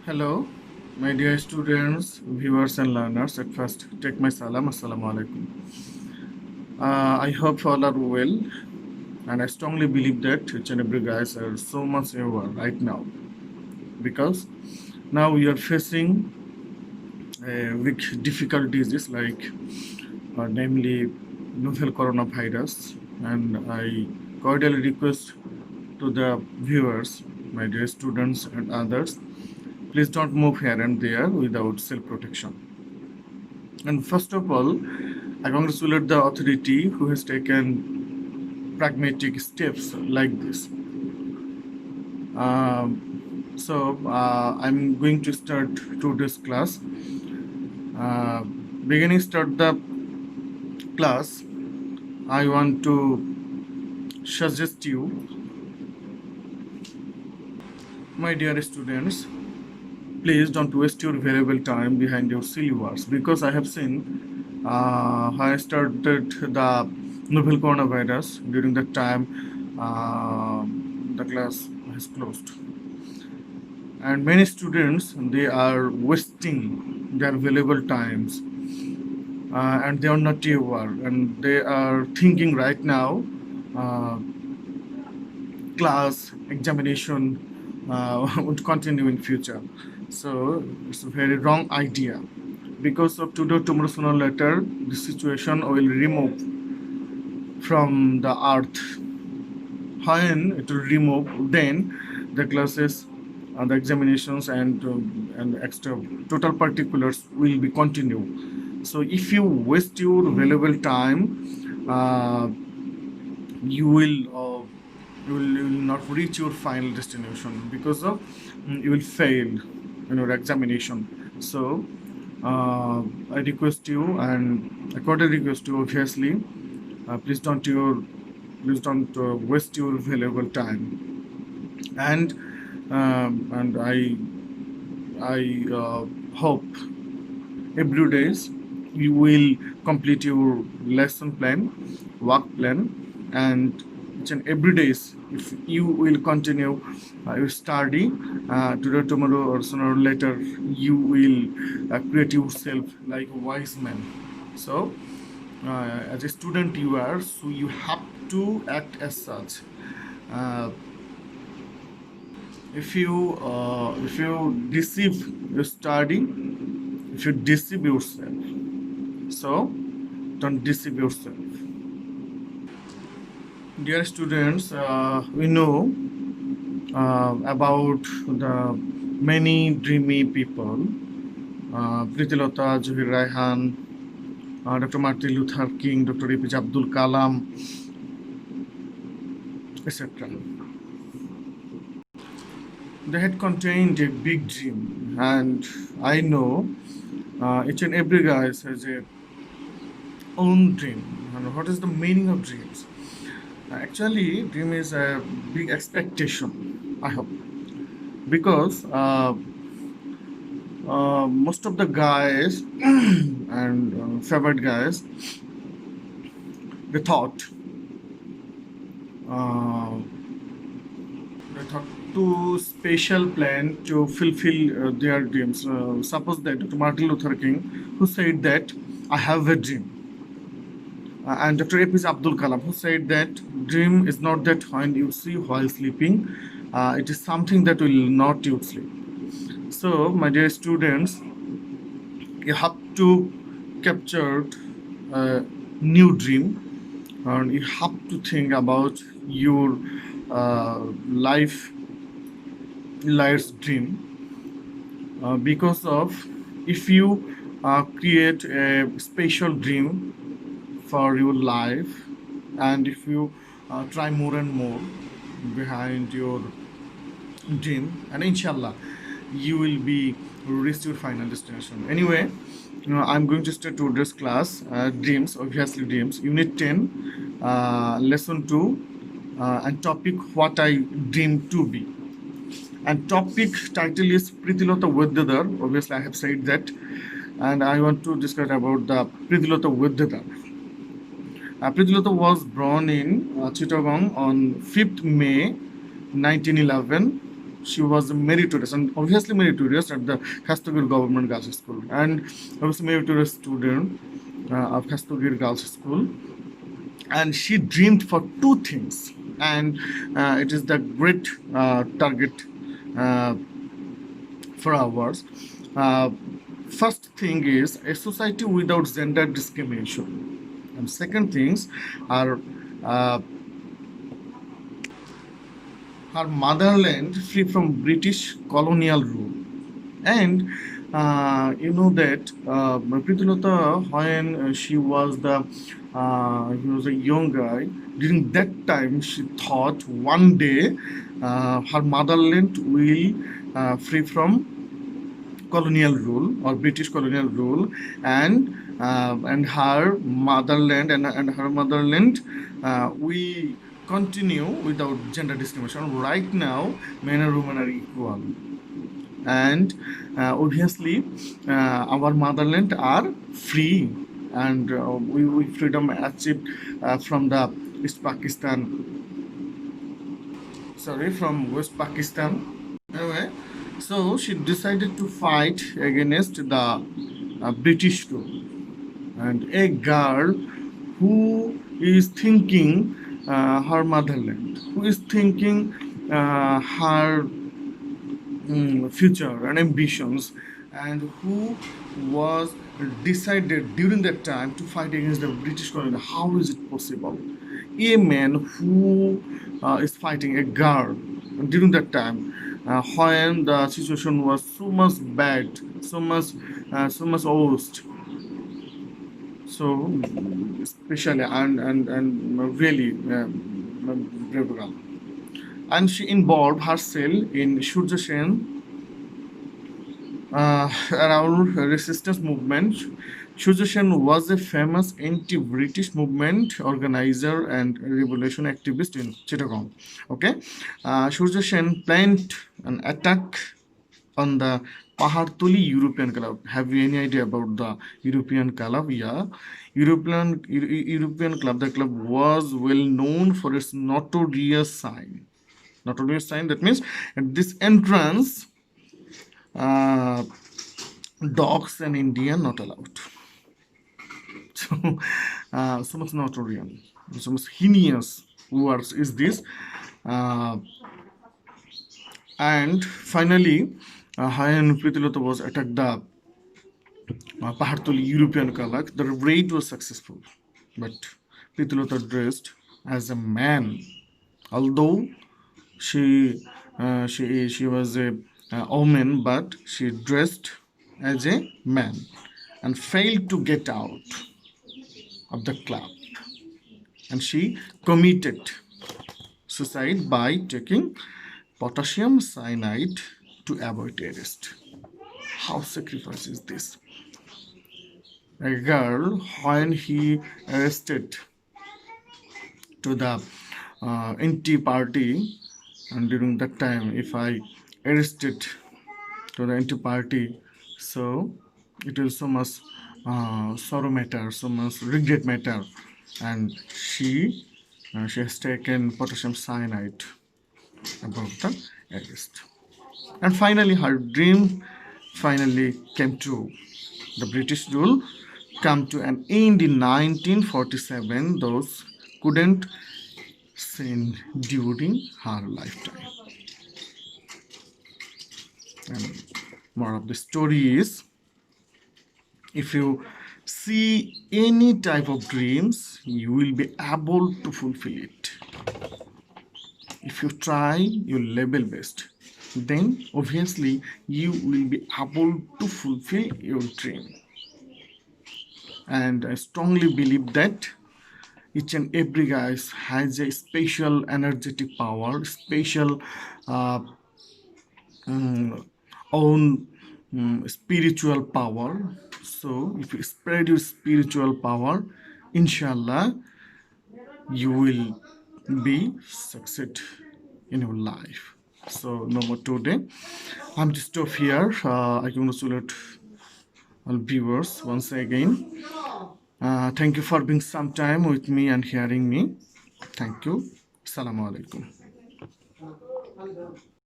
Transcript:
Hello, my dear students, viewers, and learners. At first, take my salam. Assalamu alaikum. I hope all are well, and I strongly believe that each and every guys are so much aware right now because now we are facing big difficulties like, namely, novel coronavirus, and I cordially request to the viewers, my dear students, and others, please don't move here and there without self protection. And first of all, I congratulate the authority who has taken pragmatic steps like this. I'm going to start today's class. Uh, Beginning start the class, I want to suggest you, my dear students, please don't waste your valuable time behind your syllabus because I have seen I started the novel coronavirus during that time the class has closed, and many students they are wasting their valuable times, and they are not aware and they are thinking right now uh, class examination would continue in future. So it's a very wrong idea because of today tomorrow sooner or later the situation will remove from the earth. When it will remove, then the classes, the examinations, and extra total particulars will be continue. So if you waste your valuable time, uh, you will you will not reach your final destination because of you will fail in your examination. So I request you, and I cordially request you, obviously, please don't waste your valuable time. And I hope every days you will complete your lesson plan, work plan, and each and every days if you will continue your study, today tomorrow or sooner or later you will create yourself like a wise man. So as a student you are, so you have to act as such. uh, if you deceive your study, if you deceive yourself, so don't deceive yourself. Dear students, we know about the many dreamy people, Pritilota, Juhir Raihan, Dr. Martin Luther King, Dr. APJ Abdul Kalam, etc. They had contained a big dream, and I know each and every guy has a own dream. And what is the meaning of dreams? Actually, dream is a big expectation, I hope, because most of the guys and favorite guys, they thought uh, they thought to special plan to fulfill their dreams. Suppose that Dr. Martin Luther King, who said that I have a dream, and Dr. APJ Abdul Kalam, who said that dream is not that when you see while sleeping, it is something that will not you sleep. So, my dear students, you have to capture a new dream, and you have to think about your life life's dream, because of if you create a special dream for your life, and if you try more and more behind your dream, and inshallah you will be reach your final destination. Anyway, I'm going to start today's class, dreams, obviously dreams, unit 10, lesson 2, and topic what I dream to be. And topic title is Pritilota Vidyadhar. Obviously I have said that, and I want to discuss about the Pritilota Vidyadhar. Pritilota was born in Chittagong on 5th May 1911. she was meritorious and obviously meritorious at the Khastagir Government Girls School, and I was a meritorious student of Khastagir Girls School. And she dreamed for two things, and it is the great target uh, for ours. Uh, First thing is a society without gender discrimination, and second things are uh, her motherland free from British colonial rule. And you know that Pritulata, when she was he was a young guy. During that time, she thought one day her motherland will free from colonial rule or British colonial rule, and her motherland and her motherland we continue without gender discrimination. Right now, men and women are equal, and obviously our motherland are free, and we freedom achieved from the East Pakistan, sorry, from West Pakistan. Anyway, so she decided to fight against the British rule. And a girl who is thinking her motherland, who is thinking her future and ambitions, and who was decided during that time to fight against the British colony. How is it possible? A man who is fighting a girl during that time, when the situation was so much bad, so much worst. So, especially and really brave girl. And she involved herself in Surya Sen around resistance movement. Surya Sen was a famous anti-British movement organizer and revolution activist in Chittagong. Okay, Surya Sen planned an attack on the Pahartuli European Club. Have you any idea about the European Club? Yeah, European Club. The club was well known for its notorious sign. Notorious sign. That means at this entrance, uh, dogs and Indian not allowed. So, so much notorious, so much heinous words is this. Uh, and finally, Hayan Pritilota was attacked the Pahartuli European Kalak. The raid was successful, but Pritilota dressed as a man, although she was a woman, but she dressed as a man and failed to get out of the club, and she committed suicide by taking potassium cyanide to avoid arrest. How sacrifice is this? A girl, when he arrested to the anti-party, and during that time, if I arrested to the anti-party, so it will so much sorrow matter, so much regret matter, and she has taken potassium cyanide about the arrest. And finally, her dream finally came true. The British rule come to an end in 1947. Those couldn't sin during her lifetime. And more of the story is, if you see any type of dreams, you will be able to fulfill it. If you try your level best, then obviously you will be able to fulfill your dream. And I strongly believe that each and every guy has a special energetic power, special uh, own spiritual power. So if you spread your spiritual power, inshallah, you will be succeed in your life. So no more today. I'm just stop here. I congratulate all viewers once again. Thank you for being some time with me and hearing me. Thank you. Assalamu alaikum.